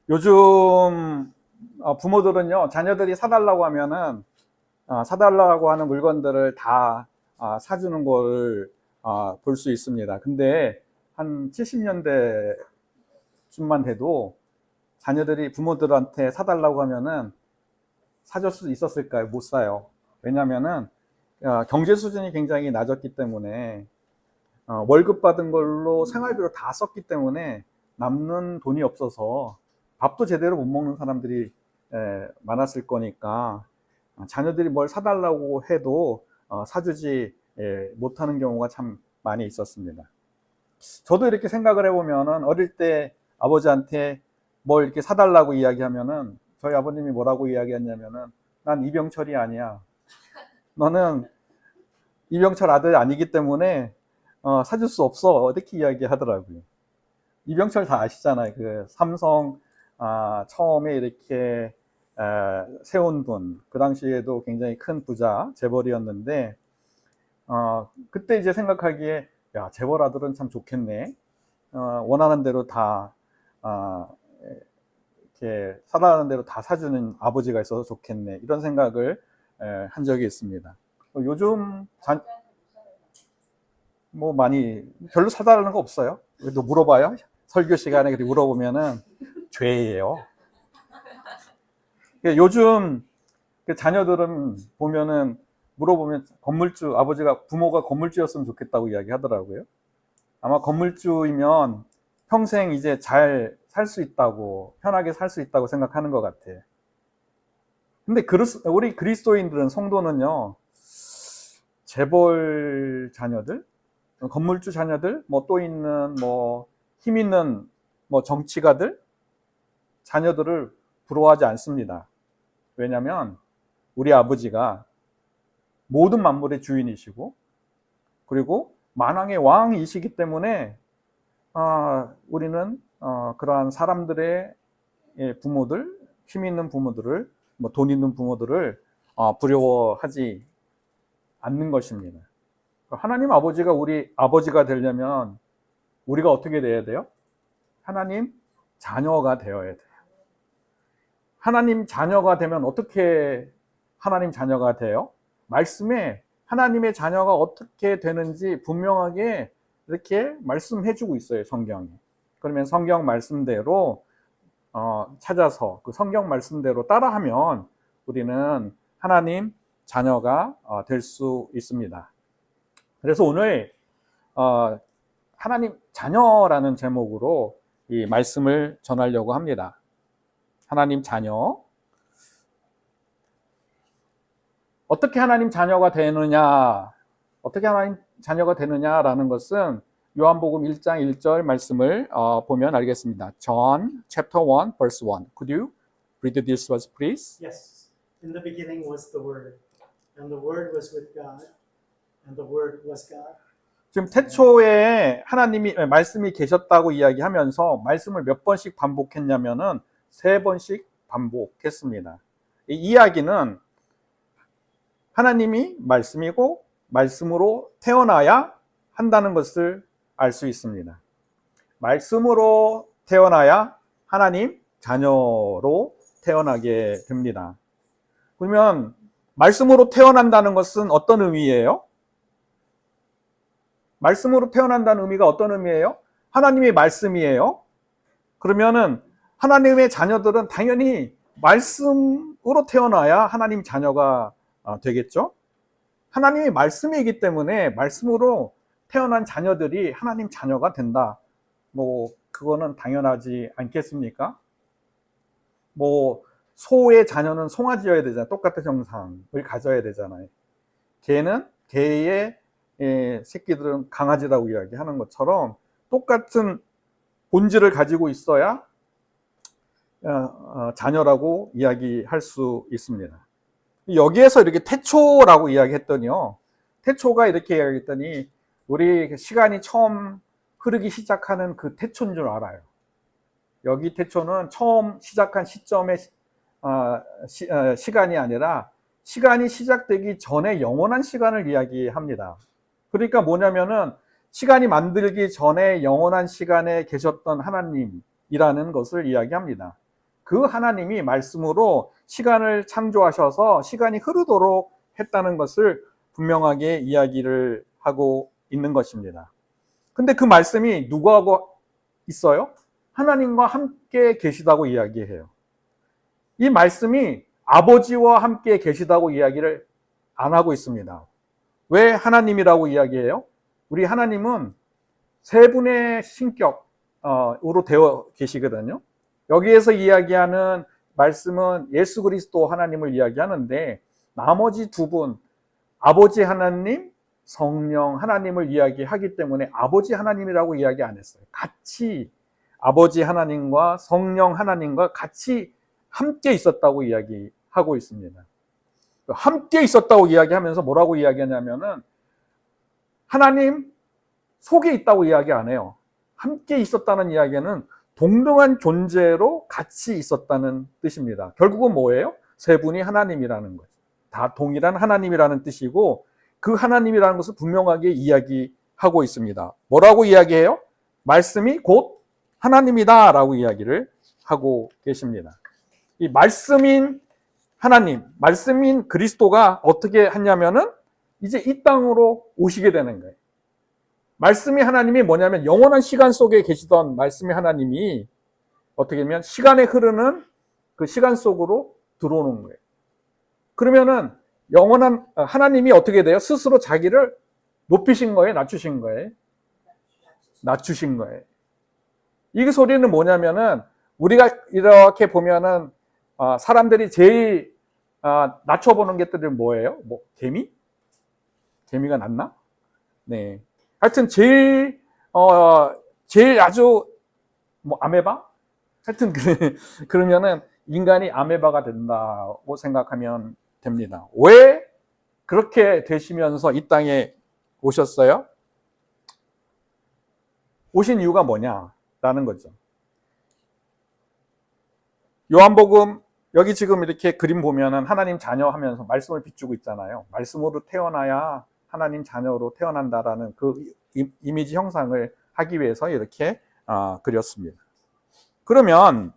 요즘 부모들은요, 자녀들이 사달라고 하면은 사달라고 하는 물건들을 다 사주는 걸 볼 수 있습니다. 근데 한 70년대쯤만 돼도 자녀들이 부모들한테 사달라고 하면은 사줄 수 있었을까요? 못 사요. 왜냐면은 경제 수준이 굉장히 낮았기 때문에 월급 받은 걸로 생활비로 다 썼기 때문에 남는 돈이 없어서 밥도 제대로 못 먹는 사람들이 많았을 거니까 자녀들이 뭘 사달라고 해도 사주지 못하는 경우가 참 많이 있었습니다. 저도 이렇게 생각을 해보면은 어릴 때 아버지한테 뭘 이렇게 사달라고 이야기하면은 저희 아버님이 뭐라고 이야기했냐면은 난 이병철이 아니야. 너는 이병철 아들 아니기 때문에 사줄 수 없어. 이렇게 이야기하더라고요. 이병철 다 아시잖아요. 그 삼성 처음에 이렇게 세운 분, 그 당시에도 굉장히 큰 부자 재벌이었는데 그때 이제 생각하기에 야, 재벌 아들은 참 좋겠네. 원하는 대로 다 이렇게 사달라는 대로 다 사주는 아버지가 있어서 좋겠네. 이런 생각을 한 적이 있습니다. 요즘 뭐 많이 별로 사달라는 거 없어요. 또 물어봐요. 설교 시간에 그렇게 물어보면은 죄예요. 요즘 자녀들은 보면은 물어보면 건물주 아버지가 부모가 건물주였으면 좋겠다고 이야기하더라고요. 아마 건물주이면 평생 이제 잘 살 수 있다고 편하게 살 수 있다고 생각하는 것 같아. 근데 우리 그리스도인들은 성도는요 재벌 자녀들, 건물주 자녀들, 뭐 또 있는 뭐 힘 있는 뭐 정치가들 자녀들을 부러워하지 않습니다. 왜냐하면 우리 아버지가 모든 만물의 주인이시고 그리고 만왕의 왕이시기 때문에 우리는 그러한 사람들의 부모들, 힘 있는 부모들을, 뭐 돈 있는 부모들을 부러워하지 않는 것입니다. 하나님 아버지가 우리 아버지가 되려면 우리가 어떻게 돼야 돼요? 하나님 자녀가 되어야 돼요. 하나님 자녀가 되면 어떻게 하나님 자녀가 돼요? 말씀에 하나님의 자녀가 어떻게 되는지 분명하게 이렇게 말씀해주고 있어요, 성경이. 그러면 성경 말씀대로 찾아서 그 성경 말씀대로 따라하면 우리는 하나님 자녀가 될 수 있습니다. 그래서 오늘 하나님 자녀라는 제목으로 이 말씀을 전하려고 합니다. 하나님 자녀. 어떻게 하나님 자녀가 되느냐, 어떻게 하나님 자녀가 되느냐라는 것은 요한복음 1장 1절 말씀을 보면 알겠습니다. John chapter 1 verse 1. Could you read this verse please? Yes. In the beginning was the Word, and the Word was with God, and the Word was God. 지금 태초에 하나님이 말씀이 계셨다고 이야기하면서 말씀을 몇 번씩 반복했냐면은 3번씩 반복했습니다. 이 이야기는 하나님이 말씀이고 말씀으로 태어나야 한다는 것을 알 수 있습니다. 말씀으로 태어나야 하나님 자녀로 태어나게 됩니다. 그러면 말씀으로 태어난다는 것은 어떤 의미예요? 말씀으로 태어난다는 의미가 어떤 의미예요? 하나님의 말씀이에요. 그러면은 하나님의 자녀들은 당연히 말씀으로 태어나야 하나님 자녀가 되겠죠? 하나님의 말씀이기 때문에 말씀으로 태어난 자녀들이 하나님 자녀가 된다. 뭐 그거는 당연하지 않겠습니까? 뭐 소의 자녀는 송아지여야 되잖아요. 똑같은 형상을 가져야 되잖아요. 개의 새끼들은 강아지라고 이야기하는 것처럼 똑같은 본질을 가지고 있어야 자녀라고 이야기할 수 있습니다. 여기에서 이렇게 태초라고 이야기했더니요. 태초가 이렇게 이야기했더니 우리 시간이 처음 흐르기 시작하는 그 태초인 줄 알아요. 여기 태초는 처음 시작한 시점의 시간이 아니라 시간이 시작되기 전에 영원한 시간을 이야기합니다. 그러니까 뭐냐면은 시간이 만들기 전에 영원한 시간에 계셨던 하나님이라는 것을 이야기합니다. 그 하나님이 말씀으로 시간을 창조하셔서 시간이 흐르도록 했다는 것을 분명하게 이야기를 하고 있는 것입니다. 근데 그 말씀이 누구하고 있어요? 하나님과 함께 계시다고 이야기해요. 이 말씀이 아버지와 함께 계시다고 이야기를 안 하고 있습니다. 왜 하나님이라고 이야기해요? 우리 하나님은 세 분의 신격으로 되어 계시거든요. 여기에서 이야기하는 말씀은 예수 그리스도 하나님을 이야기하는데 나머지 두 분, 아버지 하나님, 성령 하나님을 이야기하기 때문에 아버지 하나님이라고 이야기 안 했어요. 같이 아버지 하나님과 성령 하나님과 같이 함께 있었다고 이야기하고 있습니다. 함께 있었다고 이야기하면서 뭐라고 이야기하냐면은 하나님 속에 있다고 이야기 안 해요. 함께 있었다는 이야기는 동등한 존재로 같이 있었다는 뜻입니다. 결국은 뭐예요? 세 분이 하나님이라는 거죠. 다 동일한 하나님이라는 뜻이고 그 하나님이라는 것을 분명하게 이야기하고 있습니다. 뭐라고 이야기해요? 말씀이 곧 하나님이다 라고 이야기를 하고 계십니다. 이 말씀인 하나님, 말씀인 그리스도가 어떻게 하냐면은 이제 이 땅으로 오시게 되는 거예요. 말씀이 하나님이 뭐냐면 영원한 시간 속에 계시던 말씀이 하나님이 어떻게 보면 시간에 흐르는 그 시간 속으로 들어오는 거예요. 그러면은 영원한 하나님이 어떻게 돼요? 스스로 자기를 높이신 거예요? 낮추신 거예요? 낮추신 거예요. 이 소리는 뭐냐면은 우리가 이렇게 보면은 사람들이 제일 낮춰보는 것들이 뭐예요? 뭐 개미? 개미가 낫나? 네. 하여튼 제일 아주 뭐 아메바? 하여튼 그러면은 인간이 아메바가 된다고 생각하면 됩니다. 왜 그렇게 되시면서 이 땅에 오셨어요? 오신 이유가 뭐냐라는 거죠. 요한복음 여기 지금 이렇게 그림 보면은 하나님 자녀 하면서 말씀을 비추고 있잖아요. 말씀으로 태어나야 하나님 자녀로 태어난다라는 그 이미지 형상을 하기 위해서 이렇게 그렸습니다. 그러면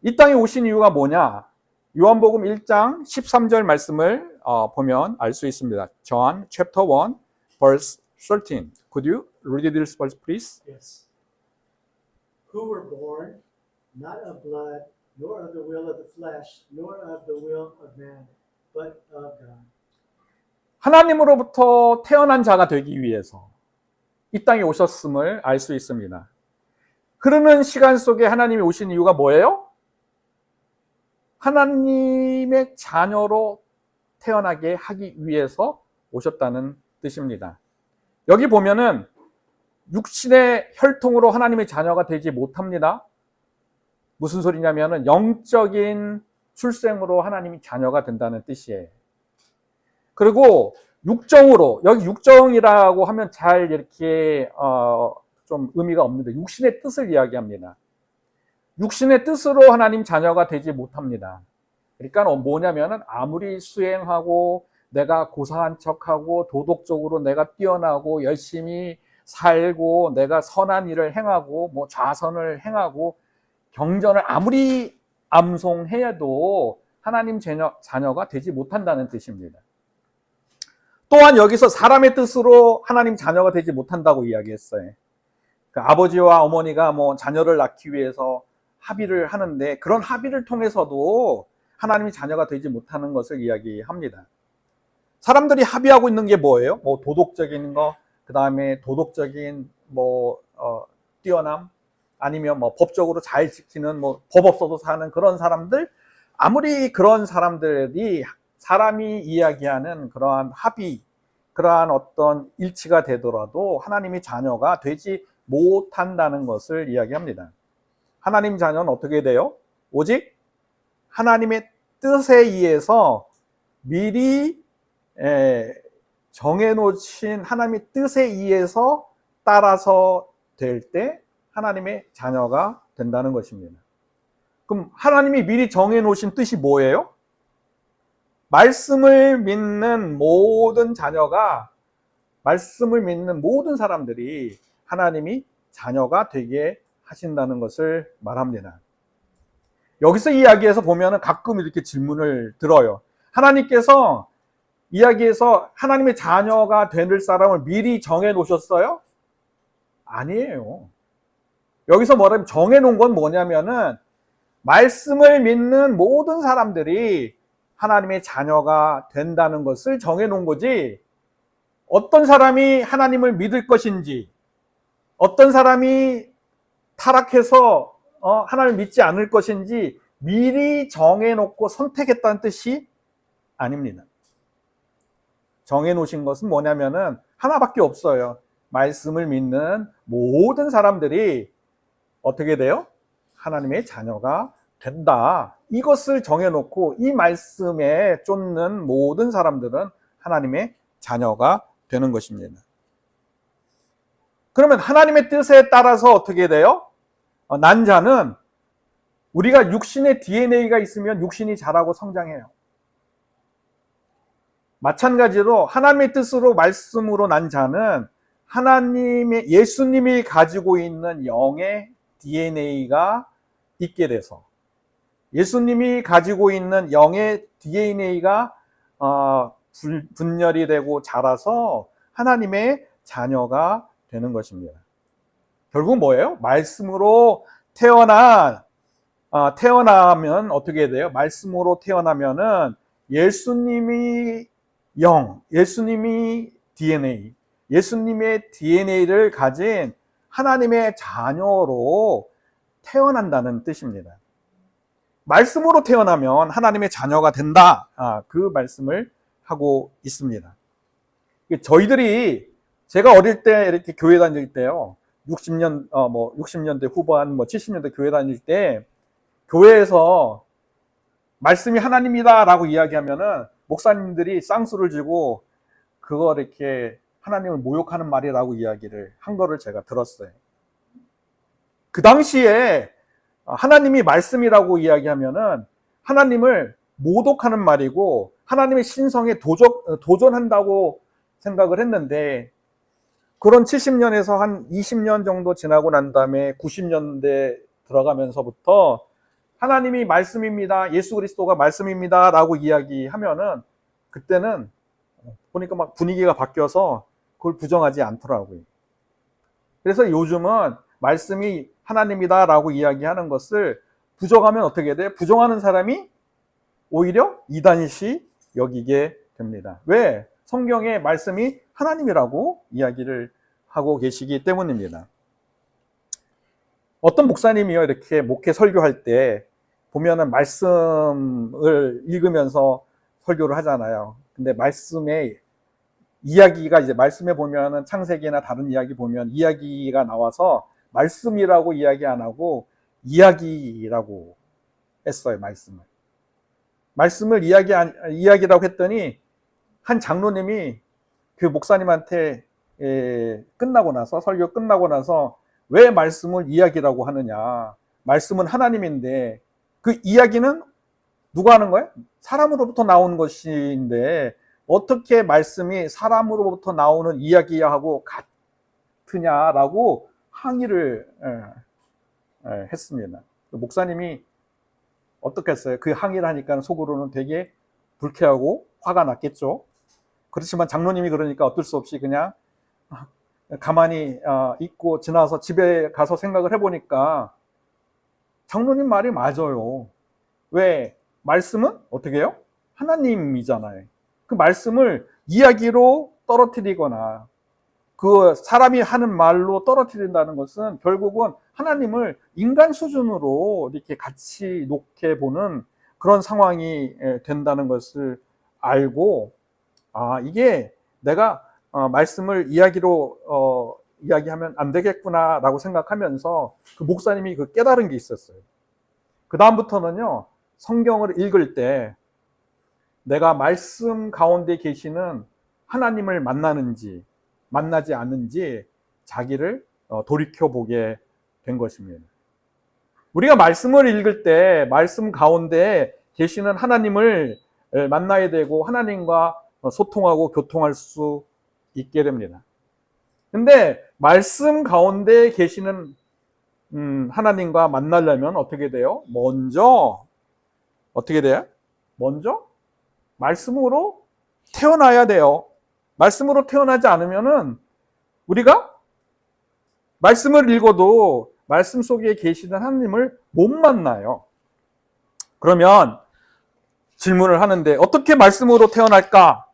이 땅에 오신 이유가 뭐냐? 요한복음 1장 13절 말씀을 보면 알 수 있습니다. John chapter 1 verse 13. Could you read this verse please? Yes. Who were born not of blood, nor of the will of the flesh, nor of the will of man, but of God. 하나님으로부터 태어난 자가 되기 위해서 이 땅에 오셨음을 알 수 있습니다. 흐르는 시간 속에 하나님이 오신 이유가 뭐예요? 하나님의 자녀로 태어나게 하기 위해서 오셨다는 뜻입니다. 여기 보면은 육신의 혈통으로 하나님의 자녀가 되지 못합니다. 무슨 소리냐면은 영적인 출생으로 하나님이 자녀가 된다는 뜻이에요. 그리고 육정으로, 여기 육정이라고 하면 잘 이렇게 좀 의미가 없는데 육신의 뜻을 이야기합니다. 육신의 뜻으로 하나님 자녀가 되지 못합니다. 그러니까 뭐냐면은 아무리 수행하고 내가 고상한 척하고 도덕적으로 내가 뛰어나고 열심히 살고 내가 선한 일을 행하고 뭐 좌선을 행하고 경전을 아무리 암송해도 하나님 자녀가 되지 못한다는 뜻입니다. 또한 여기서 사람의 뜻으로 하나님 자녀가 되지 못한다고 이야기했어요. 그 아버지와 어머니가 뭐 자녀를 낳기 위해서 합의를 하는데 그런 합의를 통해서도 하나님이 자녀가 되지 못하는 것을 이야기합니다. 사람들이 합의하고 있는 게 뭐예요? 뭐 도덕적인 거, 그 다음에 도덕적인 뭐 뛰어남, 아니면 뭐 법적으로 잘 지키는 뭐 법 없어도 사는 그런 사람들, 아무리 그런 사람들이 사람이 이야기하는 그러한 합의, 그러한 어떤 일치가 되더라도 하나님의 자녀가 되지 못한다는 것을 이야기합니다. 하나님 자녀는 어떻게 돼요? 오직 하나님의 뜻에 의해서 미리 정해놓으신 하나님의 뜻에 의해서 따라서 될 때 하나님의 자녀가 된다는 것입니다. 그럼 하나님이 미리 정해놓으신 뜻이 뭐예요? 말씀을 믿는 모든 자녀가, 말씀을 믿는 모든 사람들이 하나님이 자녀가 되게 하신다는 것을 말합니다. 여기서 이야기에서 보면은 가끔 이렇게 질문을 들어요. 하나님께서 이야기에서 하나님의 자녀가 될 사람을 미리 정해 놓으셨어요? 아니에요. 여기서 뭐라면 정해 놓은 건 뭐냐면은 말씀을 믿는 모든 사람들이 하나님의 자녀가 된다는 것을 정해 놓은 거지, 어떤 사람이 하나님을 믿을 것인지, 어떤 사람이 타락해서 하나님을 믿지 않을 것인지 미리 정해 놓고 선택했다는 뜻이 아닙니다. 정해 놓으신 것은 뭐냐면은 하나밖에 없어요. 말씀을 믿는 모든 사람들이 어떻게 돼요? 하나님의 자녀가 된다. 이것을 정해놓고 이 말씀에 쫓는 모든 사람들은 하나님의 자녀가 되는 것입니다. 그러면 하나님의 뜻에 따라서 어떻게 돼요? 난 자는 우리가 육신의 DNA가 있으면 육신이 자라고 성장해요. 마찬가지로 하나님의 뜻으로 말씀으로 난 자는 하나님의 예수님이 가지고 있는 영의 DNA가 있게 돼서, 예수님이 가지고 있는 영의 DNA가 분열이 되고 자라서 하나님의 자녀가 되는 것입니다. 결국 뭐예요? 말씀으로 태어나면 어떻게 돼요? 말씀으로 태어나면은 예수님이 영, 예수님이 DNA, 예수님의 DNA를 가진 하나님의 자녀로 태어난다는 뜻입니다. 말씀으로 태어나면 하나님의 자녀가 된다. 그 말씀을 하고 있습니다. 저희들이, 제가 어릴 때 이렇게 교회 다닐 때요, 60년대 후반, 70년대 교회 다닐 때, 교회에서 말씀이 하나님이다 라고 이야기하면은 목사님들이 쌍수를 쥐고 그거 이렇게 하나님을 모욕하는 말이라고 이야기를 한 거를 제가 들었어요. 그 당시에 하나님이 말씀이라고 이야기하면은 하나님을 모독하는 말이고 하나님의 신성에 도전한다고 생각을 했는데, 그런 70년에서 한 20년 정도 지나고 난 다음에 90년대 들어가면서부터 하나님이 말씀입니다, 예수 그리스도가 말씀입니다 라고 이야기하면은 그때는 보니까 막 분위기가 바뀌어서 그걸 부정하지 않더라고요. 그래서 요즘은 말씀이 하나님이다 라고 이야기하는 것을 부정하면 어떻게 돼? 부정하는 사람이 오히려 이단시 여기게 됩니다. 왜? 성경에 말씀이 하나님이라고 이야기를 하고 계시기 때문입니다. 어떤 목사님이요, 이렇게 목회 설교할 때 보면은 말씀을 읽으면서 설교를 하잖아요. 근데 말씀에 이야기가, 이제 말씀에 보면은 창세기나 다른 이야기 보면 이야기가 나와서 말씀이라고 이야기 안 하고 이야기라고 했어요. 말씀을 이야기라고 했더니 한 장로님이 그 목사님한테 설교 끝나고 나서 왜 말씀을 이야기라고 하느냐, 말씀은 하나님인데 그 이야기는 누가 하는 거예요? 사람으로부터 나오는 것인데 어떻게 말씀이 사람으로부터 나오는 이야기하고 같으냐라고 항의를 했습니다. 목사님이 어떻게 했어요? 그 항의를 하니까 속으로는 되게 불쾌하고 화가 났겠죠. 그렇지만 장로님이 그러니까 어쩔 수 없이 그냥 가만히 있고 지나서 집에 가서 생각을 해보니까 장로님 말이 맞아요. 왜? 말씀은 어떻게 해요? 하나님이잖아요. 그 말씀을 이야기로 떨어뜨리거나 그 사람이 하는 말로 떨어뜨린다는 것은 결국은 하나님을 인간 수준으로 이렇게 같이 놓게 보는 그런 상황이 된다는 것을 알고, 이게 내가 말씀을 이야기로 이야기하면 안 되겠구나 라고 생각하면서 그 목사님이 그 깨달은 게 있었어요. 그 다음부터는요, 성경을 읽을 때 내가 말씀 가운데 계시는 하나님을 만나는지 만나지 않는지 자기를 돌이켜보게 된 것입니다. 우리가 말씀을 읽을 때 말씀 가운데 계시는 하나님을 만나야 되고 하나님과 소통하고 교통할 수 있게 됩니다. 근데 말씀 가운데 계시는 하나님과 만나려면 어떻게 돼요? 먼저 어떻게 돼요? 먼저 말씀으로 태어나야 돼요. 말씀으로 태어나지 않으면은 우리가 말씀을 읽어도 말씀 속에 계시는 하나님을 못 만나요. 그러면 질문을 하는데 어떻게 말씀으로 태어날까?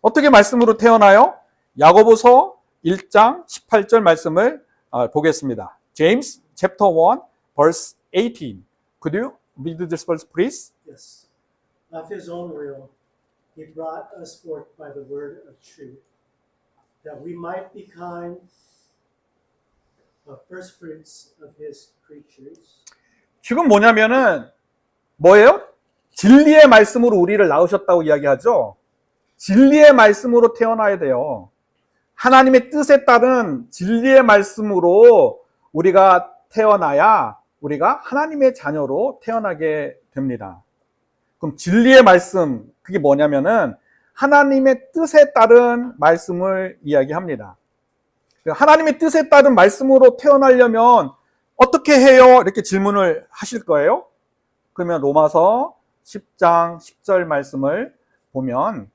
어떻게 말씀으로 태어나요? 야고보서 1장 18절 말씀을 보겠습니다. James chapter 1 verse 18. Could you read this verse please? Yes. Of his own will, he brought us forth by the word of truth, that we might be kind of first fruits of his creatures. 지금 뭐냐면은 뭐예요? 진리의 말씀으로 우리를 낳으셨다고 이야기하죠. 진리의 말씀으로 태어나야 돼요. 하나님의 뜻에 따른 진리의 말씀으로 우리가 태어나야 우리가 하나님의 자녀로 태어나게 됩니다. 그럼 진리의 말씀, 그게 뭐냐면은 하나님의 뜻에 따른 말씀을 이야기합니다. 하나님의 뜻에 따른 말씀으로 태어나려면 어떻게 해요? 이렇게 질문을 하실 거예요. 그러면 로마서 10장 10절 말씀을 보면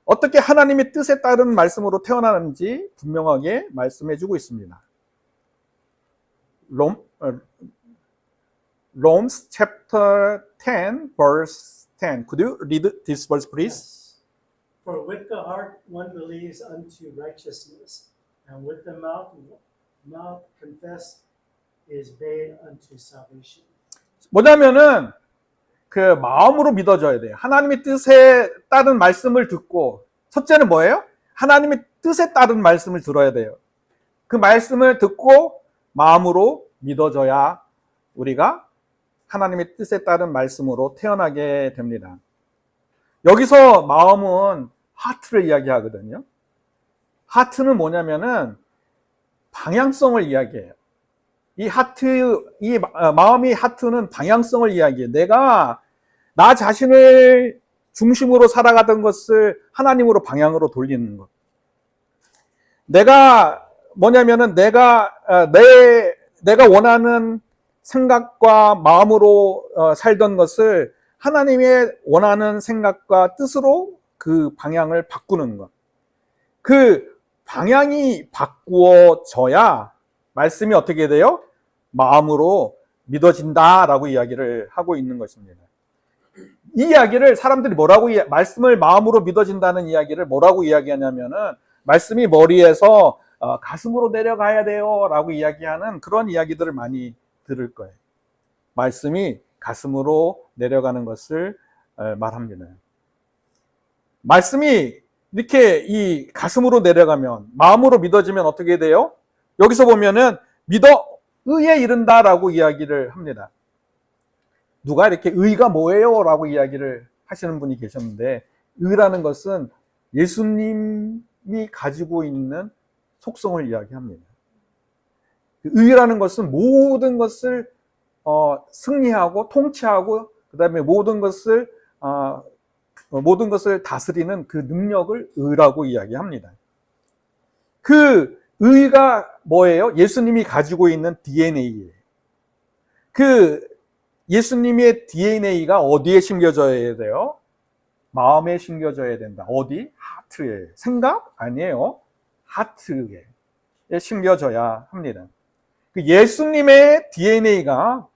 어떻게 하나님의 뜻에 따른 말씀으로 태어나는지 분명하게 말씀해 주고 있습니다. Romans chapter 10 verse 10. Could you read this verse please? Yes. For with the heart one believes unto righteousness, and with the mouth confess is made unto salvation. 뭐냐면은 그 마음으로 믿어져야 돼요. 하나님의 뜻에 따른 말씀을 듣고, 첫째는 뭐예요? 하나님의 뜻에 따른 말씀을 들어야 돼요. 그 말씀을 듣고 마음으로 믿어져야 우리가 하나님의 뜻에 따른 말씀으로 태어나게 됩니다. 여기서 마음은 하트를 이야기하거든요. 하트는 뭐냐면은 방향성을 이야기해요. 이 마음이 하트는 방향성을 이야기해요. 내가 나 자신을 중심으로 살아가던 것을 하나님으로 방향으로 돌리는 것. 내가 뭐냐면은 내가 원하는 생각과 마음으로 살던 것을 하나님의 원하는 생각과 뜻으로 그 방향을 바꾸는 것. 그 방향이 바꾸어져야 말씀이 어떻게 돼요? 마음으로 믿어진다라고 이야기를 하고 있는 것입니다. 이 이야기를 사람들이 말씀을 마음으로 믿어진다는 이야기를 뭐라고 이야기하냐면은 말씀이 머리에서 가슴으로 내려가야 돼요 라고 이야기하는 그런 이야기들을 많이 들을 거예요. 말씀이 가슴으로 내려가는 것을 말합니다. 말씀이 이렇게 이 가슴으로 내려가면, 마음으로 믿어지면 어떻게 돼요? 여기서 보면은 의에 이른다라고 이야기를 합니다. 누가 이렇게 의가 뭐예요? 라고 이야기를 하시는 분이 계셨는데, 의라는 것은 예수님이 가지고 있는 속성을 이야기합니다. 의라는 것은 모든 것을 승리하고 통치하고 그 다음에 모든 것을 다스리는 그 능력을 의라고 이야기합니다. 그 의가 뭐예요? 예수님이 가지고 있는 DNA예요. 그 예수님의 DNA가 어디에 심겨져야 돼요? 마음에 심겨져야 된다. 어디? 하트에. 생각? 아니에요. 하트에 심겨져야 합니다. 그 예수님의 DNA가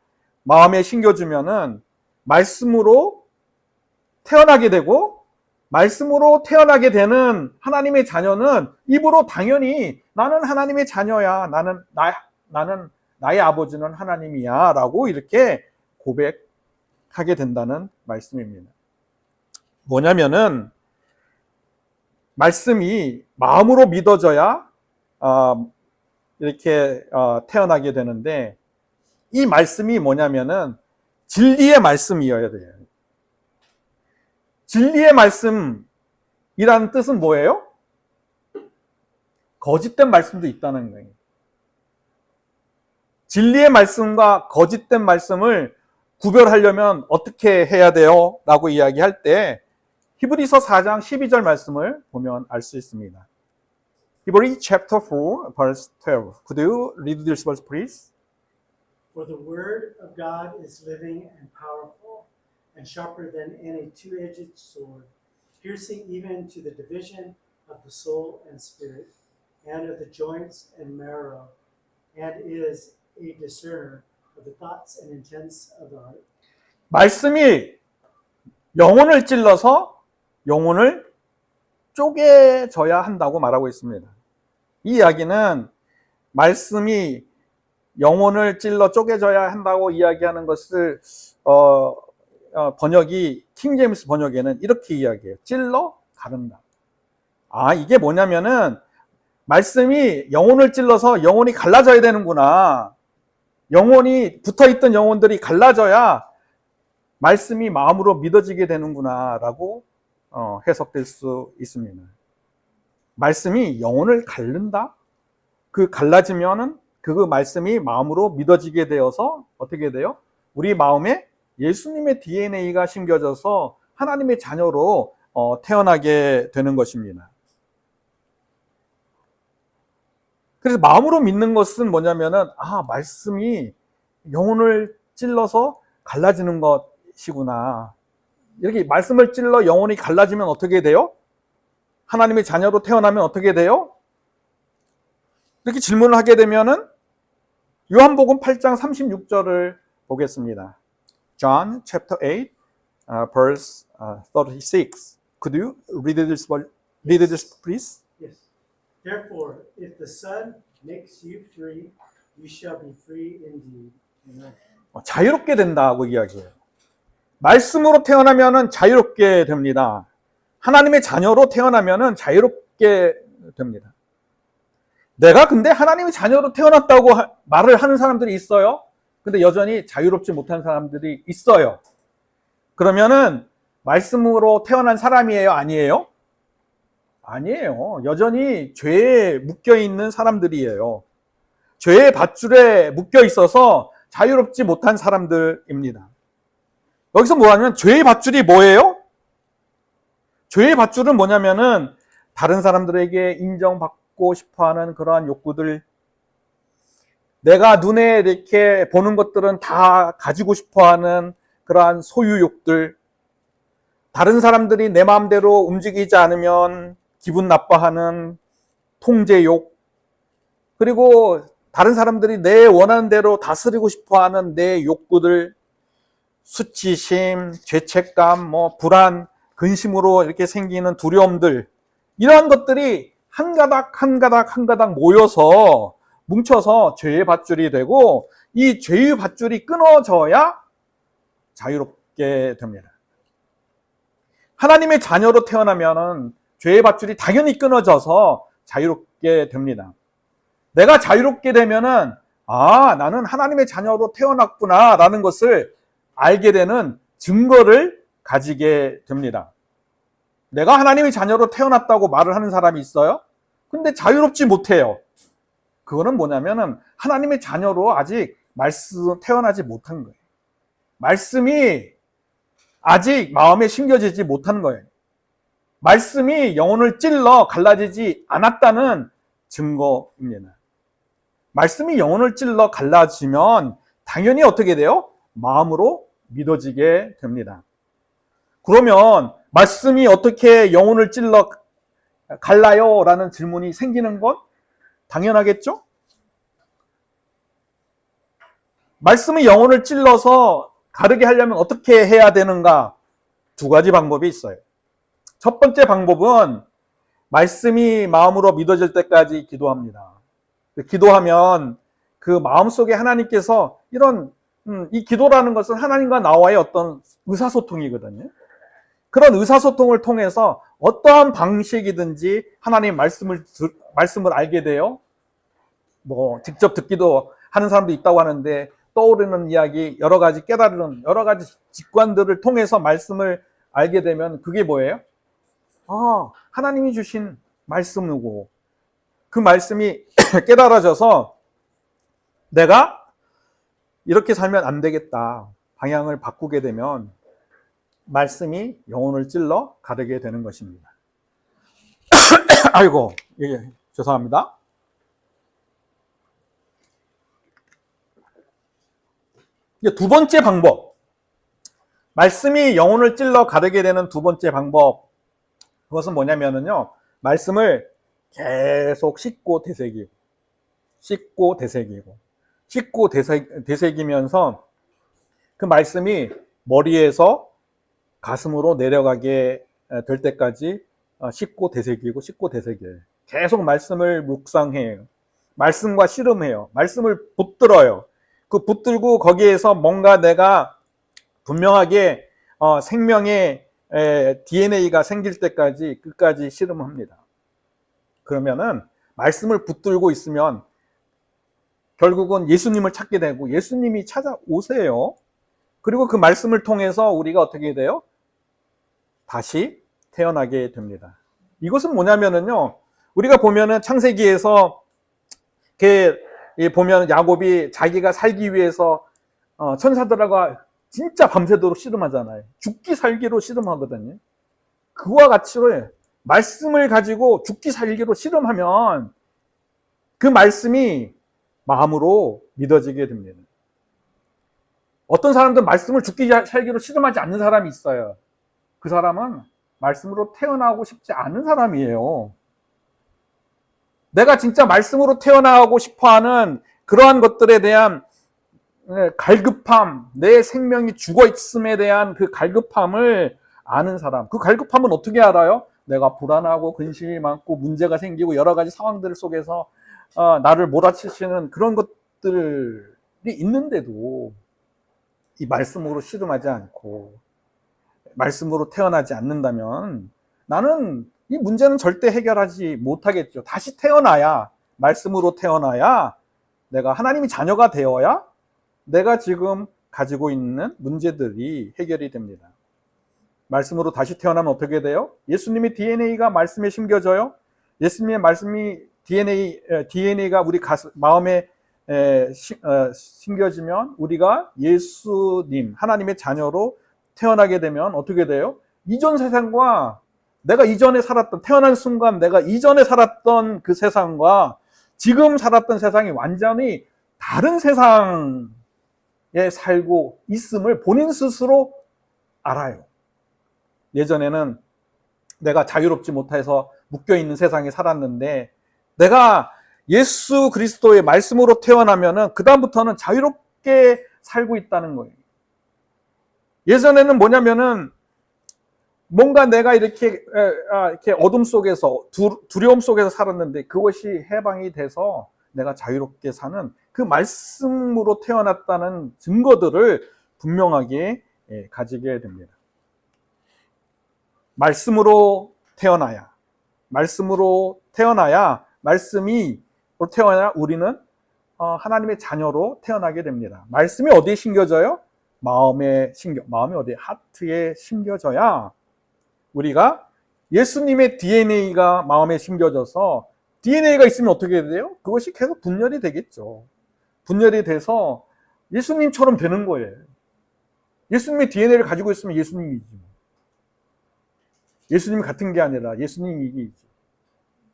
마음에 심겨지면은 말씀으로 태어나게 되고, 말씀으로 태어나게 되는 하나님의 자녀는 입으로 당연히 나는 하나님의 자녀야, 나는 나의 아버지는 하나님이야 라고 이렇게 고백하게 된다는 말씀입니다. 뭐냐면은 말씀이 마음으로 믿어져야 이렇게 태어나게 되는데, 이 말씀이 뭐냐면은 진리의 말씀이어야 돼요. 진리의 말씀이라는 뜻은 뭐예요? 거짓된 말씀도 있다는 거예요. 진리의 말씀과 거짓된 말씀을 구별하려면 어떻게 해야 돼요? 라고 이야기할 때 히브리서 4장 12절 말씀을 보면 알 수 있습니다. 히브리 chapter 4 verse 12. Could you read this verse please? For the word of God is living and powerful, and sharper than any two-edged sword, piercing even to the division of the soul and spirit, and of the joints and marrow, and is a discerner of the thoughts and intents of the heart. 말씀이 영혼을 찔러서 영혼을 쪼개져야 한다고 말하고 있습니다. 이 이야기는 말씀이 영혼을 찔러 쪼개져야 한다고 이야기하는 것을 번역이 킹제임스 번역에는 이렇게 이야기해요. 찔러 가른다. 아, 이게 뭐냐면은 말씀이 영혼을 찔러서 영혼이 갈라져야 되는구나. 영혼이 붙어있던 영혼들이 갈라져야 말씀이 마음으로 믿어지게 되는구나 라고 해석될 수 있습니다. 말씀이 영혼을 갈른다? 그 갈라지면은 그 말씀이 마음으로 믿어지게 되어서 어떻게 돼요? 우리 마음에 예수님의 DNA가 심겨져서 하나님의 자녀로 태어나게 되는 것입니다. 그래서 마음으로 믿는 것은 뭐냐면은 말씀이 영혼을 찔러서 갈라지는 것이구나. 이렇게 말씀을 찔러 영혼이 갈라지면 어떻게 돼요? 하나님의 자녀로 태어나면 어떻게 돼요? 이렇게 질문을 하게 되면은 요한복음 8장 36절을 보겠습니다. John chapter 8 verse 36. Could you read this please? Yes. Therefore, if the Son makes you free, you shall be free indeed. Amen. 자유롭게 된다고 이야기해요. 말씀으로 태어나면은 자유롭게 됩니다. 하나님의 자녀로 태어나면은 자유롭게 됩니다. 내가 근데 하나님의 자녀로 태어났다고 말을 하는 사람들이 있어요. 근데 여전히 자유롭지 못한 사람들이 있어요. 그러면은 말씀으로 태어난 사람이에요? 아니에요? 아니에요. 여전히 죄에 묶여 있는 사람들이에요. 죄의 밧줄에 묶여 있어서 자유롭지 못한 사람들입니다. 여기서 뭐하냐면 죄의 밧줄이 뭐예요? 죄의 밧줄은 뭐냐면은 다른 사람들에게 인정받고 싶어하는 그러한 욕구들, 내가 눈에 이렇게 보는 것들은 다 가지고 싶어하는 그러한 소유욕들, 다른 사람들이 내 마음대로 움직이지 않으면 기분 나빠하는 통제욕, 그리고 다른 사람들이 내 원하는 대로 다스리고 싶어하는 내 욕구들, 수치심, 죄책감, 불안, 근심으로 이렇게 생기는 두려움들, 이러한 것들이 한 가닥 모여서 뭉쳐서 죄의 밧줄이 되고, 이 죄의 밧줄이 끊어져야 자유롭게 됩니다. 하나님의 자녀로 태어나면은 죄의 밧줄이 당연히 끊어져서 자유롭게 됩니다. 내가 자유롭게 되면은 나는 하나님의 자녀로 태어났구나 라는 것을 알게 되는 증거를 가지게 됩니다. 내가 하나님의 자녀로 태어났다고 말을 하는 사람이 있어요? 근데 자유롭지 못해요. 그거는 뭐냐면은 하나님의 자녀로 아직 태어나지 못한 거예요. 말씀이 아직 마음에 심겨지지 못한 거예요. 말씀이 영혼을 찔러 갈라지지 않았다는 증거입니다. 말씀이 영혼을 찔러 갈라지면 당연히 어떻게 돼요? 마음으로 믿어지게 됩니다. 그러면 말씀이 어떻게 영혼을 찔러 갈라요? 라는 질문이 생기는 건 당연하겠죠? 말씀이 영혼을 찔러서 가르게 하려면 어떻게 해야 되는가? 두 가지 방법이 있어요. 첫 번째 방법은 말씀이 마음으로 믿어질 때까지 기도합니다. 기도하면 그 마음속에 하나님께서 이 기도라는 것은 하나님과 나와의 어떤 의사소통이거든요. 그런 의사소통을 통해서 어떠한 방식이든지 하나님 말씀을 알게 돼요. 직접 듣기도 하는 사람도 있다고 하는데, 떠오르는 이야기, 여러 가지 깨달은 여러 가지 직관들을 통해서 말씀을 알게 되면 그게 뭐예요? 하나님이 주신 말씀이고, 그 말씀이 깨달아져서 내가 이렇게 살면 안 되겠다, 방향을 바꾸게 되면 말씀이 영혼을 찔러 가르게 되는 것입니다. 아이고, 죄송합니다. 이제 두 번째 방법. 말씀이 영혼을 찔러 가르게 되는 두 번째 방법. 그것은 뭐냐면은요. 말씀을 계속 씻고 되새기고, 씻고 되새기고, 씻고 되새기면서 그 말씀이 머리에서 가슴으로 내려가게 될 때까지 씻고 되새기고, 씻고 되새겨요. 계속 말씀을 묵상해요. 말씀과 씨름해요. 말씀을 붙들어요. 그 붙들고 거기에서 뭔가 내가 분명하게 생명의 DNA가 생길 때까지 끝까지 씨름합니다. 그러면은 말씀을 붙들고 있으면 결국은 예수님을 찾게 되고 예수님이 찾아오세요. 그리고 그 말씀을 통해서 우리가 어떻게 돼요? 다시 태어나게 됩니다. 이것은 뭐냐면은요. 우리가 보면은 창세기에서 보면 야곱이 자기가 살기 위해서 천사들과 진짜 밤새도록 씨름하잖아요. 죽기 살기로 씨름하거든요. 그와 같이로 말씀을 가지고 죽기 살기로 씨름하면 그 말씀이 마음으로 믿어지게 됩니다. 어떤 사람들은 말씀을 죽기 살기로 씨름하지 않는 사람이 있어요. 그 사람은 말씀으로 태어나고 싶지 않은 사람이에요. 내가 진짜 말씀으로 태어나고 싶어하는 그러한 것들에 대한 갈급함, 내 생명이 죽어 있음에 대한 그 갈급함을 아는 사람. 그 갈급함은 어떻게 알아요? 내가 불안하고 근심이 많고 문제가 생기고 여러 가지 상황들 속에서 나를 몰아치시는 그런 것들이 있는데도 이 말씀으로 씨름하지 않고 말씀으로 태어나지 않는다면 나는 이 문제는 절대 해결하지 못하겠죠. 다시 태어나야, 말씀으로 태어나야 내가 하나님의 자녀가 되어야 내가 지금 가지고 있는 문제들이 해결이 됩니다. 말씀으로 다시 태어나면 어떻게 돼요? 예수님의 DNA가 말씀에 심겨져요. 예수님의 말씀이 DNA가 우리 마음에 심겨지면 우리가 예수님, 하나님의 자녀로 태어나게 되면 어떻게 돼요? 이전 세상과 내가 이전에 살았던, 태어난 순간 내가 이전에 살았던 그 세상과 지금 살았던 세상이 완전히 다른 세상에 살고 있음을 본인 스스로 알아요. 예전에는 내가 자유롭지 못해서 묶여있는 세상에 살았는데 내가 예수 그리스도의 말씀으로 태어나면은 그다음부터는 자유롭게 살고 있다는 거예요. 예전에는 뭐냐면은 뭔가 내가 이렇게 어둠 속에서 두려움 속에서 살았는데 그것이 해방이 돼서 내가 자유롭게 사는 그 말씀으로 태어났다는 증거들을 분명하게 가지게 됩니다. 말씀으로 태어나야 말씀이 태어나야 우리는 하나님의 자녀로 태어나게 됩니다. 말씀이 어디에 심겨져요? 마음이 어디에? 하트에 심겨져야 우리가 예수님의 DNA가 마음에 심겨져서 DNA가 있으면 어떻게 돼요? 그것이 계속 분열이 되겠죠. 분열이 돼서 예수님처럼 되는 거예요. 예수님의 DNA를 가지고 있으면 예수님이지. 예수님 같은 게 아니라 예수님이지.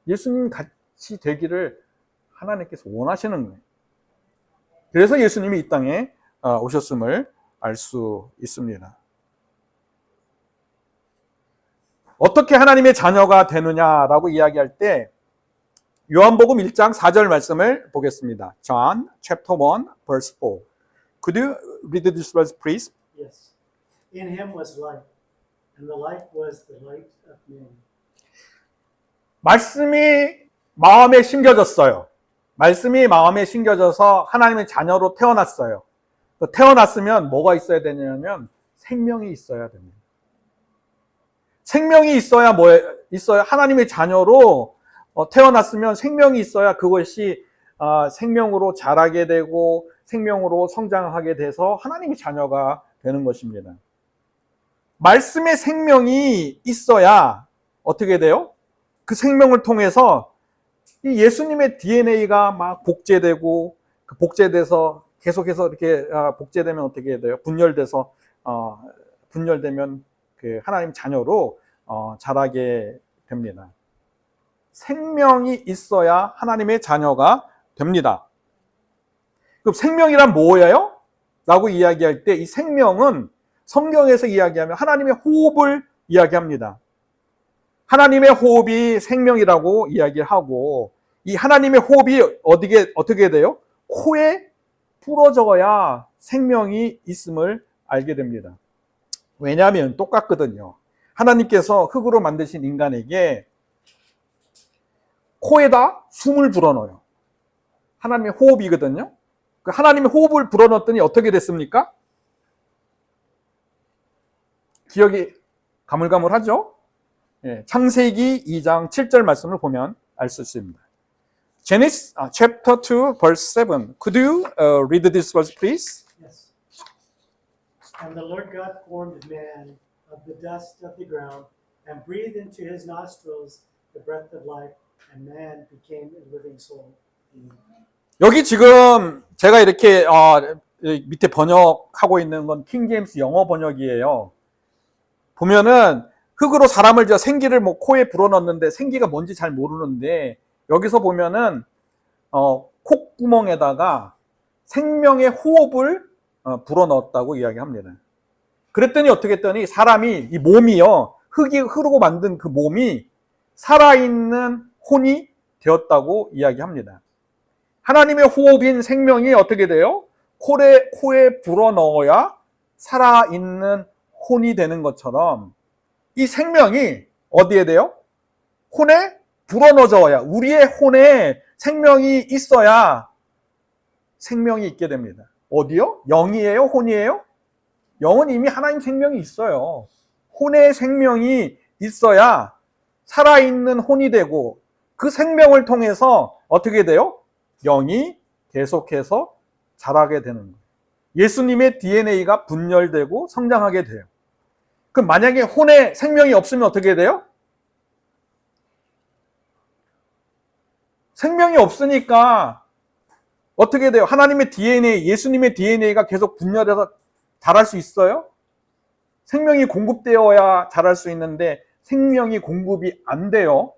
예수님 같이 되기를 하나님께서 원하시는 거예요. 그래서 예수님이 이 땅에 오셨음을 알 수 있습니다. 어떻게 하나님의 자녀가 되느냐라고 이야기할 때 요한복음 1장 4절 말씀을 보겠습니다. John chapter 1 verse 4. Could you read this verse please? Yes. In him was life, and the life was the light of men. 말씀이 마음에 심겨졌어요. 말씀이 마음에 심겨져서 하나님의 자녀로 태어났어요. 태어났으면 뭐가 있어야 되냐면 생명이 있어야 됩니다. 생명이 있어야 있어야 하나님의 자녀로 태어났으면 생명이 있어야 그것이 생명으로 자라게 되고 생명으로 성장하게 돼서 하나님의 자녀가 되는 것입니다. 말씀의 생명이 있어야 어떻게 돼요? 그 생명을 통해서 이 예수님의 DNA가 막 복제되고 그 복제돼서 계속해서 이렇게 복제되면 어떻게 돼요? 분열되면 그 하나님 자녀로 자라게 됩니다. 생명이 있어야 하나님의 자녀가 됩니다. 그럼 생명이란 뭐예요? 라고 이야기할 때 이 생명은 성경에서 이야기하면 하나님의 호흡을 이야기합니다. 하나님의 호흡이 생명이라고 이야기하고 이 하나님의 호흡이 어떻게 돼요? 코에 불어져야 생명이 있음을 알게 됩니다. 왜냐하면 똑같거든요. 하나님께서 흙으로 만드신 인간에게 코에다 숨을 불어넣어요. 하나님의 호흡이거든요. 그 하나님의 호흡을 불어넣었더니 어떻게 됐습니까? 기억이 가물가물하죠? 예, 창세기 2장 7절 말씀을 보면 알 수 있습니다. Genesis chapter 2 verse 7. Could you read this verse please? Yes. And the Lord God formed man of the dust of the ground and breathed into his nostrils the breath of life, and man became a living soul. 여기 지금 제가 이렇게 밑에 번역하고 있는 건 킹제임스 영어 번역이에요. 보면은 흙으로 사람을 지어 생기를 뭐 코에 불어넣는데 생기가 뭔지 잘 모르는데 여기서 보면은 콧구멍에다가 생명의 호흡을 불어넣었다고 이야기합니다. 그랬더니 어떻게 했더니 사람이 이 몸이요 흙이 흐르고 만든 그 몸이 살아있는 혼이 되었다고 이야기합니다. 하나님의 호흡인 생명이 어떻게 돼요? 코에 불어넣어야 살아있는 혼이 되는 것처럼 이 생명이 어디에 돼요? 혼에 불어넣어져야 우리의 혼에 생명이 있어야 생명이 있게 됩니다. 어디요? 영이에요? 혼이에요? 영은 이미 하나님 생명이 있어요. 혼의 생명이 있어야 살아있는 혼이 되고 그 생명을 통해서 어떻게 돼요? 영이 계속해서 자라게 되는 거예요. 예수님의 DNA가 분열되고 성장하게 돼요. 그럼 만약에 혼에 생명이 없으면 어떻게 돼요? 생명이 없으니까 어떻게 돼요? 하나님의 DNA, 예수님의 DNA가 계속 분열해서 자랄 수 있어요? 생명이 공급되어야 자랄 수 있는데 생명이 공급이 안 돼요.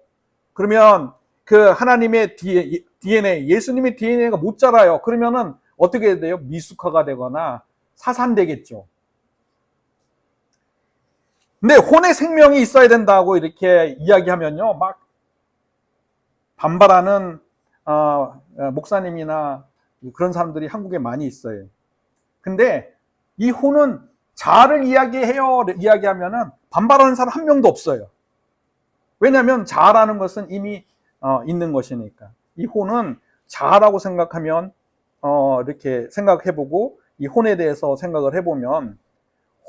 그러면 그 하나님의 DNA, 예수님의 DNA가 못 자라요. 그러면은 어떻게 돼요? 미숙화가 되거나 사산되겠죠. 근데 혼의 생명이 있어야 된다고 이렇게 이야기하면요, 막 반발하는 목사님이나 그런 사람들이 한국에 많이 있어요. 근데 이 혼은 자아를 이야기하면은 반발하는 사람 한 명도 없어요. 왜냐하면 자아라는 것은 이미 있는 것이니까. 이 혼은 자아라고 생각하면 이렇게 생각해보고 이 혼에 대해서 생각을 해보면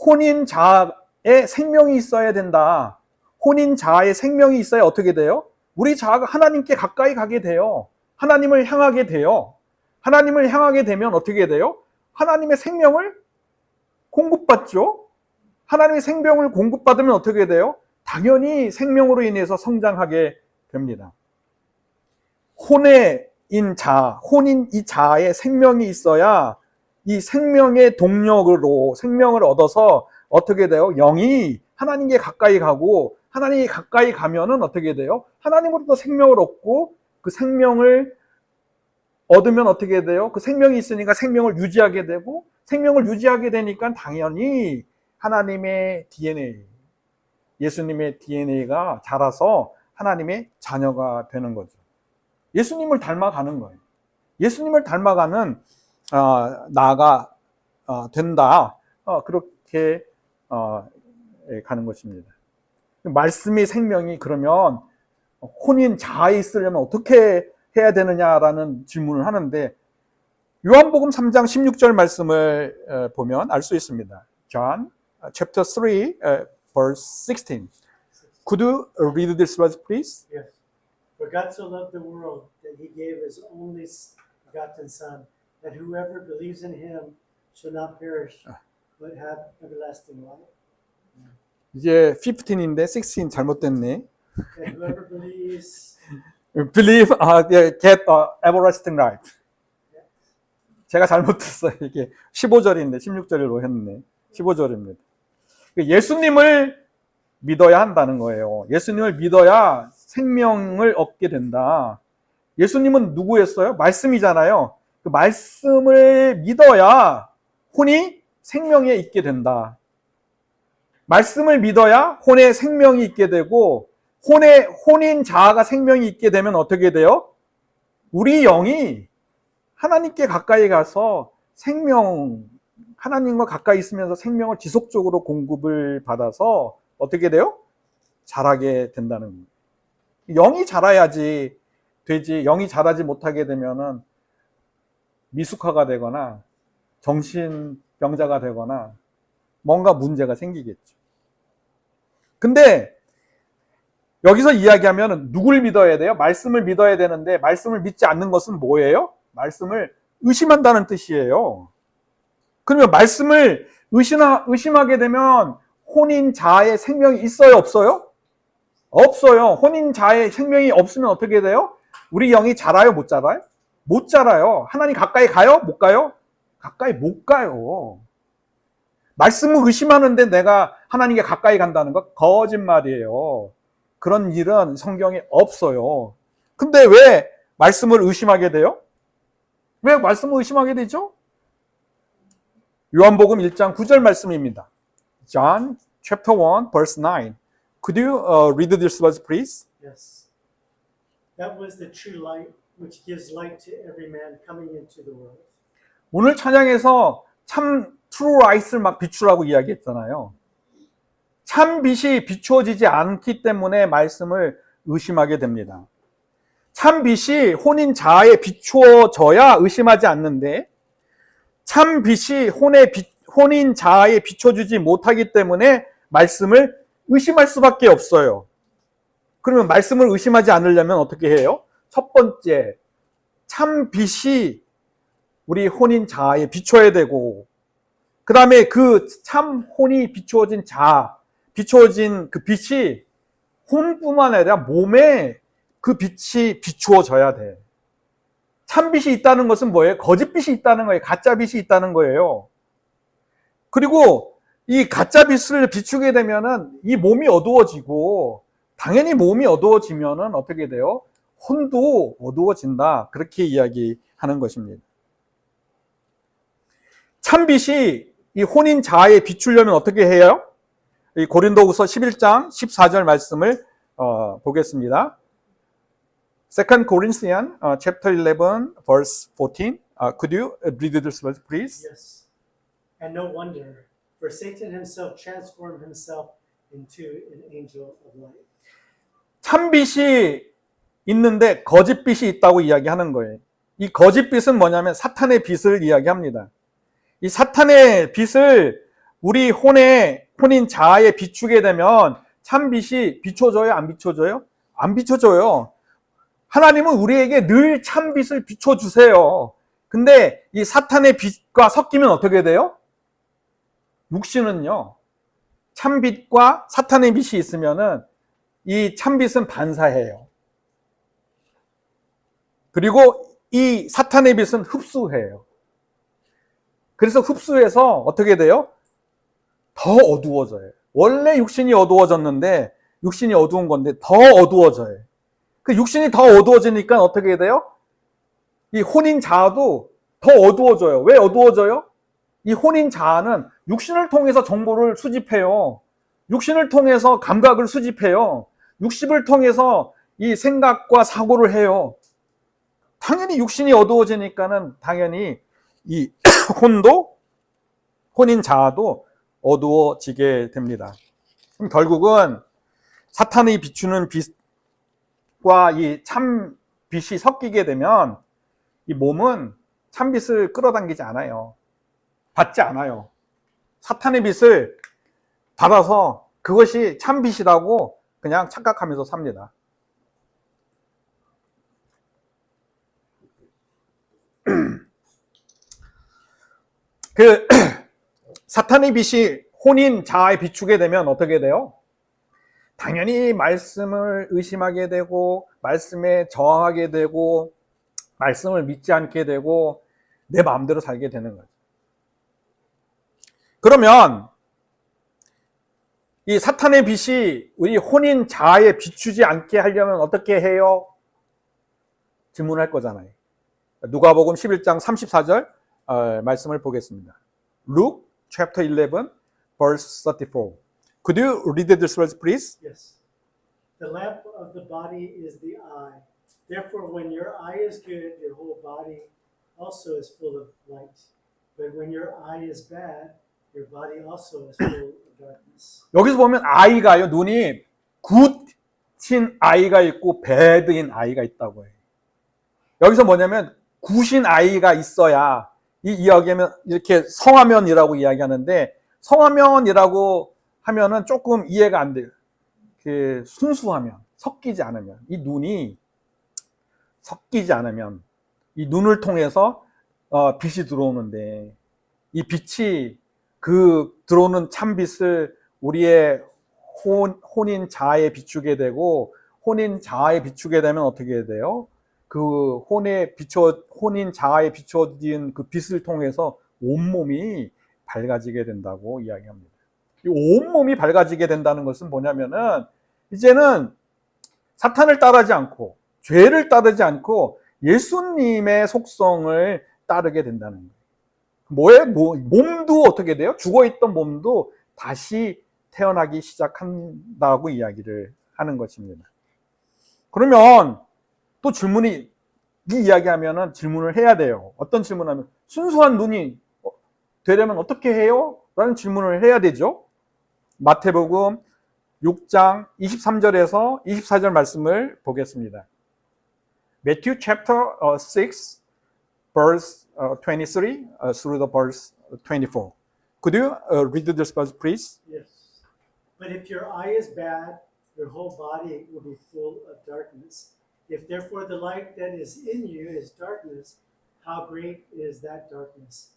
혼인 자아에 생명이 있어야 된다. 혼인 자아에 생명이 있어야 어떻게 돼요? 우리 자아가 하나님께 가까이 가게 돼요. 하나님을 향하게 돼요. 하나님을 향하게 되면 어떻게 돼요? 하나님의 생명을 공급받죠. 하나님의 생명을 공급받으면 어떻게 돼요? 당연히 생명으로 인해서 성장하게 됩니다. 혼인 이 자아에 생명이 있어야 이 생명의 동력으로 생명을 얻어서 어떻게 돼요? 영이 하나님께 가까이 가고 하나님이 가까이 가면은 어떻게 돼요? 하나님으로부터 생명을 얻고 그 생명을 얻으면 어떻게 돼요? 그 생명이 있으니까 생명을 유지하게 되고 생명을 유지하게 되니까 당연히 하나님의 DNA, 예수님의 DNA가 자라서 하나님의 자녀가 되는 거죠. 예수님을 닮아가는 거예요. 예수님을 닮아가는 나가 된다. 그렇게 가는 것입니다. 말씀의 생명이 그러면 혼인 자아에 있으려면 어떻게 해야 되느냐라는 질문을 하는데 요한복음 3장 16절 말씀을 보면 알 수 있습니다. John chapter 3 verse 16. Could you read this verse please? Yes. For God so loved the world that he gave his only begotten Son, that whoever believes in him shall not perish, but have everlasting life. 이제 15인데 16 잘못됐네. And whoever believes Believe, get everlasting life. 제가 잘못했어요. 이게 15절인데 16절로 했네. 15절입니다. 예수님을 믿어야 한다는 거예요. 예수님을 믿어야 생명을 얻게 된다. 예수님은 누구였어요? 말씀이잖아요. 그 말씀을 믿어야 혼이 생명에 있게 된다. 말씀을 믿어야 혼에 생명이 있게 되고 혼인 자아가 생명이 있게 되면 어떻게 돼요? 우리 영이 하나님께 가까이 가서 하나님과 가까이 있으면서 생명을 지속적으로 공급을 받아서 어떻게 돼요? 자라게 된다는 거예요. 영이 자라야지 되지, 영이 자라지 못하게 되면은 미숙화가 되거나 정신병자가 되거나 뭔가 문제가 생기겠죠. 근데 여기서 이야기하면 누굴 믿어야 돼요? 말씀을 믿어야 되는데 말씀을 믿지 않는 것은 뭐예요? 말씀을 의심한다는 뜻이에요. 그러면 말씀을 의심하게 되면 혼인 자아의 생명이 있어요? 없어요? 없어요. 혼인 자아의 생명이 없으면 어떻게 돼요? 우리 영이 자라요? 못 자라요? 못 자라요. 하나님 가까이 가요? 못 가요? 가까이 못 가요. 말씀을 의심하는데 내가 하나님께 가까이 간다는 거 거짓말이에요. 그런 일은 성경에 없어요. 근데 왜 말씀을 의심하게 돼요? 왜 말씀을 의심하게 되죠? 요한복음 1장 9절 말씀입니다. John chapter 1 verse 9. Could you read this verse please? Yes. That was the true light which gives light to every man coming into the world. 오늘 찬양에서 참 true light을 막 비추라고 이야기했잖아요. 참 빛이 비추어지지 않기 때문에 말씀을 의심하게 됩니다. 참 빛이 혼인 자아에 비추어져야 의심하지 않는데 참 빛이 혼인 자아에 비춰주지 못하기 때문에 말씀을 의심할 수밖에 없어요. 그러면 말씀을 의심하지 않으려면 어떻게 해요? 첫 번째, 참 빛이 우리 혼인 자아에 비춰야 되고 그 다음에 그 참 혼이 비추어진 자아, 비추어진 그 빛이 혼뿐만 아니라 몸에 그 빛이 비추어져야 돼. 참빛이 있다는 것은 뭐예요? 거짓빛이 있다는 거예요. 가짜빛이 있다는 거예요. 그리고 이 가짜빛을 비추게 되면은 이 몸이 어두워지고 당연히 몸이 어두워지면은 어떻게 돼요? 혼도 어두워진다. 그렇게 이야기하는 것입니다. 참빛이 이 혼인 자아에 비추려면 어떻게 해요? 이 고린도후서 11장 14절 말씀을 보겠습니다. 2 Corinthians chapter 11 verse 14. Could you read this verse please? Yes. And no wonder, for Satan himself transformed himself into an angel of light. 참빛이 있는데 거짓빛이 있다고 이야기하는 거예요. 이 거짓빛은 뭐냐면 사탄의 빛을 이야기합니다. 이 사탄의 빛을 우리 혼인 자아에 비추게 되면 참빛이 비춰져요? 안 비춰져요? 안 비춰져요. 하나님은 우리에게 늘 참빛을 비춰주세요. 근데 이 사탄의 빛과 섞이면 어떻게 돼요? 육신은요, 참빛과 사탄의 빛이 있으면은 이 참빛은 반사해요. 그리고 이 사탄의 빛은 흡수해요. 그래서 흡수해서 어떻게 돼요? 더 어두워져요. 원래 육신이 어두워졌는데 육신이 어두운 건데 더 어두워져요. 그 육신이 더 어두워지니까 어떻게 돼요? 이 혼인 자아도 더 어두워져요. 왜 어두워져요? 이 혼인 자아는 육신을 통해서 정보를 수집해요. 육신을 통해서 감각을 수집해요. 육신을 통해서 이 생각과 사고를 해요. 당연히 육신이 어두워지니까는 당연히 이 혼인 자아도 어두워지게 됩니다. 그럼 결국은 사탄이 비추는 빛과 이 참 빛이 섞이게 되면 이 몸은 참 빛을 끌어당기지 않아요. 받지 않아요. 사탄의 빛을 받아서 그것이 참 빛이라고 그냥 착각하면서 삽니다. 그 사탄의 빛이 혼인 자아에 비추게 되면 어떻게 돼요? 당연히 말씀을 의심하게 되고 말씀에 저항하게 되고 말씀을 믿지 않게 되고 내 마음대로 살게 되는 거죠. 그러면 이 사탄의 빛이 우리 혼인 자아에 비추지 않게 하려면 어떻게 해요? 질문할 거잖아요. 누가복음 11장 34절 말씀을 보겠습니다. Luke chapter 11, verse 34. Could you read this verse, please? Yes. The lamp of the body is the eye. Therefore, when your eye is good, your whole body also is full of light. But when your eye is bad, your body also is full of darkness. 여기서 보면 아이가요, 눈이 굿인 아이가 있고 배드인 아이가 있다고 해요. 여기서 뭐냐면 굿인 아이가 있어야 이 이야기하면 이렇게 성화면이라고 이야기하는데 성화면이라고 하면은 조금 이해가 안 돼요. 그 순수하면, 섞이지 않으면, 이 눈이 섞이지 않으면 이 눈을 통해서 빛이 들어오는데 이 빛이 그 들어오는 참빛을 우리의 혼인 자아에 비추게 되고 혼인 자아에 비추게 되면 어떻게 돼요? 그 혼인 자아에 비춰진 그 빛을 통해서 온몸이 밝아지게 된다고 이야기합니다. 이 온몸이 밝아지게 된다는 것은 뭐냐면은 이제는 사탄을 따르지 않고 죄를 따르지 않고 예수님의 속성을 따르게 된다는 거예요. 몸도 어떻게 돼요? 죽어있던 몸도 다시 태어나기 시작한다고 이야기를 하는 것입니다. 그러면 또 이 이야기하면은 질문을 해야 돼요. 어떤 질문을 하면 순수한 눈이 되려면 어떻게 해요? 라는 질문을 해야 되죠. 마태복음 6장 23절에서 24절 말씀을 보겠습니다. Matthew chapter 6 verse 23 through the verse 24. Could you read this verse, please? Yes. But if your eye is bad, your whole body will be full of darkness. If therefore the light that is in you is darkness, how great is that darkness?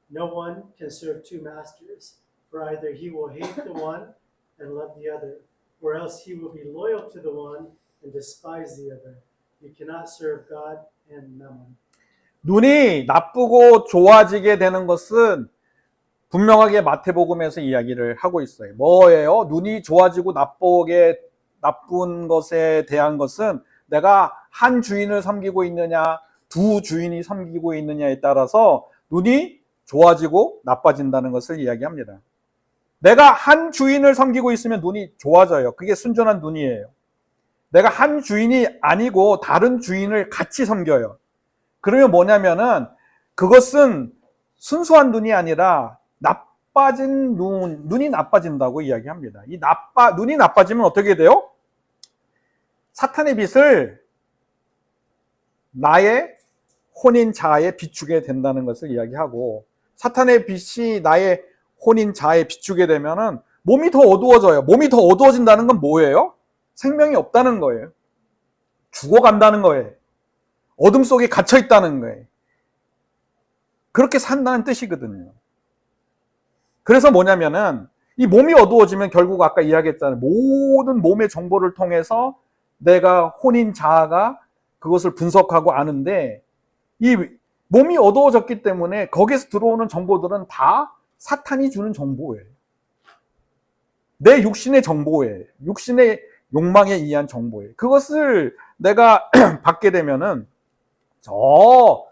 No one can serve two masters, for either he will hate the one and love the other, or else he will be loyal to the one and despise the other. You cannot serve God and mammon. 눈이 나쁘고 좋아지게 되는 것은 분명하게 마태복음에서 이야기를 하고 있어요. 뭐예요? 눈이 좋아지고 나쁜 것에 대한 것은 내가 한 주인을 섬기고 있느냐, 두 주인이 섬기고 있느냐에 따라서 눈이 좋아지고 나빠진다는 것을 이야기합니다. 내가 한 주인을 섬기고 있으면 눈이 좋아져요. 그게 순전한 눈이에요. 내가 한 주인이 아니고 다른 주인을 같이 섬겨요. 그러면 뭐냐면은 그것은 순수한 눈이 아니라 나빠진 눈이 나빠진다고 이야기합니다. 눈이 나빠지면 어떻게 돼요? 사탄의 빛을 나의 혼인 자아에 비추게 된다는 것을 이야기하고 사탄의 빛이 나의 혼인 자아에 비추게 되면은 몸이 더 어두워져요. 몸이 더 어두워진다는 건 뭐예요? 생명이 없다는 거예요. 죽어간다는 거예요. 어둠 속에 갇혀 있다는 거예요. 그렇게 산다는 뜻이거든요. 그래서 뭐냐면은 이 몸이 어두워지면 결국 아까 이야기했잖아요. 모든 몸의 정보를 통해서 내가 혼인 자아가 그것을 분석하고 아는데 이 몸이 어두워졌기 때문에 거기에서 들어오는 정보들은 다 사탄이 주는 정보예요. 내 육신의 정보예요. 육신의 욕망에 의한 정보예요. 그것을 내가 받게 되면은 저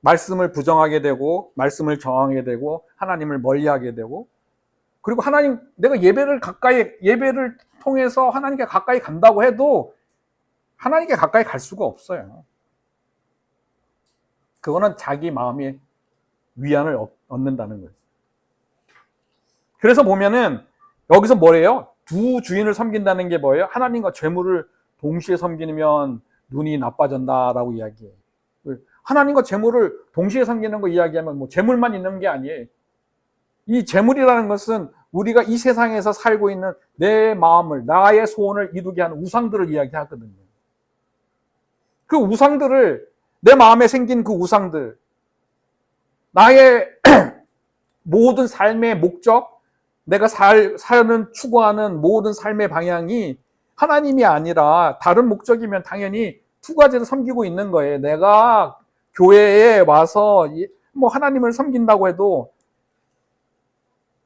말씀을 부정하게 되고 말씀을 저항하게 되고 하나님을 멀리하게 되고 그리고 내가 예배를 통해서 하나님께 가까이 간다고 해도 하나님께 가까이 갈 수가 없어요. 그거는 자기 마음의 위안을 얻는다는 거예요. 그래서 보면은 여기서 뭐래요? 두 주인을 섬긴다는 게 뭐예요? 하나님과 재물을 동시에 섬기면 눈이 나빠진다라고 이야기해요. 하나님과 재물을 동시에 섬기는 거 이야기하면 뭐 재물만 있는 게 아니에요. 이 재물이라는 것은 우리가 이 세상에서 살고 있는 내 마음을, 나의 소원을 이루게 하는 우상들을 이야기하거든요. 그 우상들을, 내 마음에 생긴 그 우상들, 나의 모든 삶의 목적, 내가 추구하는 모든 삶의 방향이 하나님이 아니라 다른 목적이면 당연히 두 가지를 섬기고 있는 거예요. 내가 교회에 와서 뭐 하나님을 섬긴다고 해도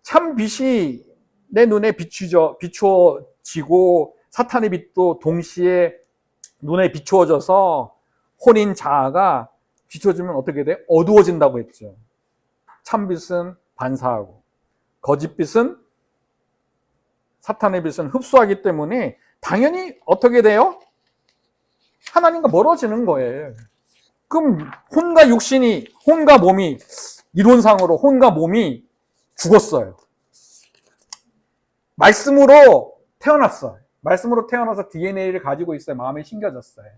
참 빛이 내 눈에 비추어지고 사탄의 빛도 동시에 눈에 비추어져서 혼인 자아가 비춰지면 어떻게 돼? 어두워진다고 했죠. 참빛은 반사하고 거짓빛은 사탄의 빛은 흡수하기 때문에 당연히 어떻게 돼요? 하나님과 멀어지는 거예요. 그럼 혼과 몸이 이론상으로 혼과 몸이 죽었어요. 말씀으로 태어났어요. 말씀으로 태어나서 DNA를 가지고 있어요. 마음에 심겨졌어요.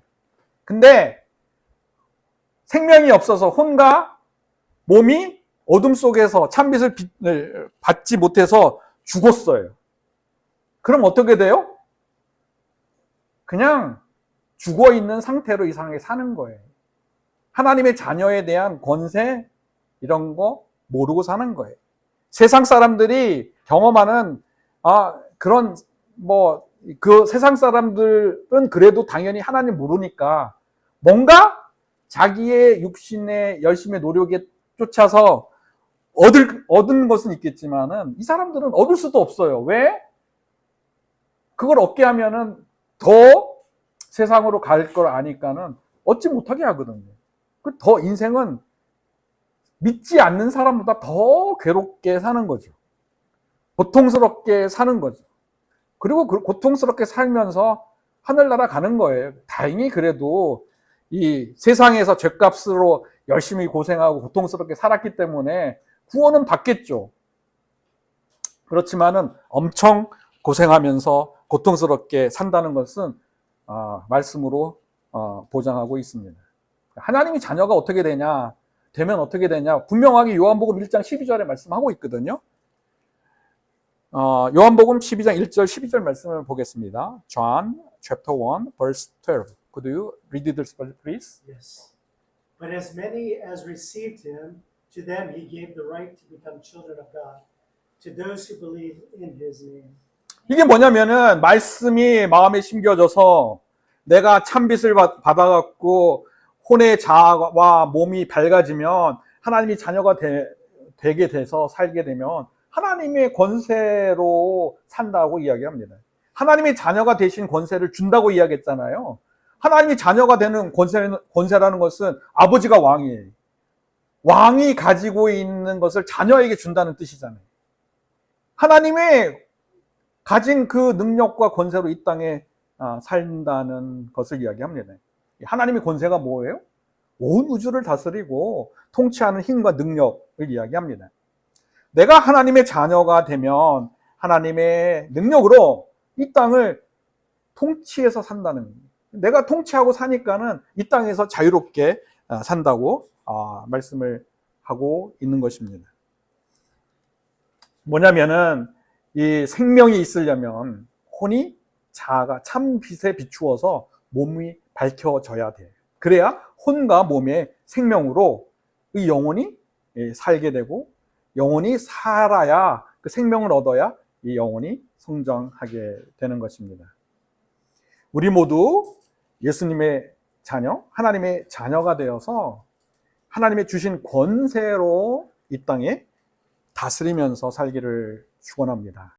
근데 생명이 없어서 혼과 몸이 어둠 속에서 참빛을 받지 못해서 죽었어요. 그럼 어떻게 돼요? 그냥 죽어 있는 상태로 이 세상에 사는 거예요. 하나님의 자녀에 대한 권세 이런 거 모르고 사는 거예요. 세상 사람들이 경험하는 그런 그 세상 사람들은 그래도 당연히 하나님 모르니까 뭔가 자기의 육신의 열심의 노력에 쫓아서 얻은 것은 있겠지만은 이 사람들은 얻을 수도 없어요. 왜? 그걸 얻게 하면은 더 세상으로 갈 걸 아니까는 얻지 못하게 하거든요. 더 인생은 믿지 않는 사람보다 더 괴롭게 사는 거죠. 고통스럽게 사는 거죠. 그리고 고통스럽게 살면서 하늘나라 가는 거예요. 다행히 그래도 이 세상에서 죗값으로 열심히 고생하고 고통스럽게 살았기 때문에 구원은 받겠죠. 그렇지만은 엄청 고생하면서 고통스럽게 산다는 것은 말씀으로 보장하고 있습니다. 하나님이 자녀가 어떻게 되면 어떻게 되냐? 분명하게 요한복음 1장 12절에 말씀하고 있거든요. 요한복음 12장 1절 12절 말씀을 보겠습니다. John chapter 1 verse 12. Could you read this please? Yes. But as many as received him, to them he gave the right to become children of God, to those who believe in his name. 이게 뭐냐면은 말씀이 마음에 심겨져서 내가 참빛을 받아갖고 혼의 자아와 몸이 밝아지면 하나님이 자녀가 되게 돼서 살게 되면 하나님의 권세로 산다고 이야기합니다. 하나님의 자녀가 되신 권세를 준다고 이야기했잖아요. 하나님이 자녀가 되는 권세라는 것은 아버지가 왕이에요. 왕이 가지고 있는 것을 자녀에게 준다는 뜻이잖아요. 하나님의 가진 그 능력과 권세로 이 땅에 산다는 것을 이야기합니다. 하나님의 권세가 뭐예요? 온 우주를 다스리고 통치하는 힘과 능력을 이야기합니다. 내가 하나님의 자녀가 되면 하나님의 능력으로 이 땅을 통치해서 산다는 거예요. 내가 통치하고 사니까는 이 땅에서 자유롭게 산다고 말씀을 하고 있는 것입니다. 뭐냐면은 이 생명이 있으려면 혼이 자아가 참 빛에 비추어서 몸이 밝혀져야 돼. 그래야 혼과 몸의 생명으로 이 영혼이 살게 되고 영혼이 살아야 그 생명을 얻어야 이 영혼이 성장하게 되는 것입니다. 우리 모두 예수님의 자녀, 하나님의 자녀가 되어서 하나님의 주신 권세로 이 땅에 다스리면서 살기를 축원합니다.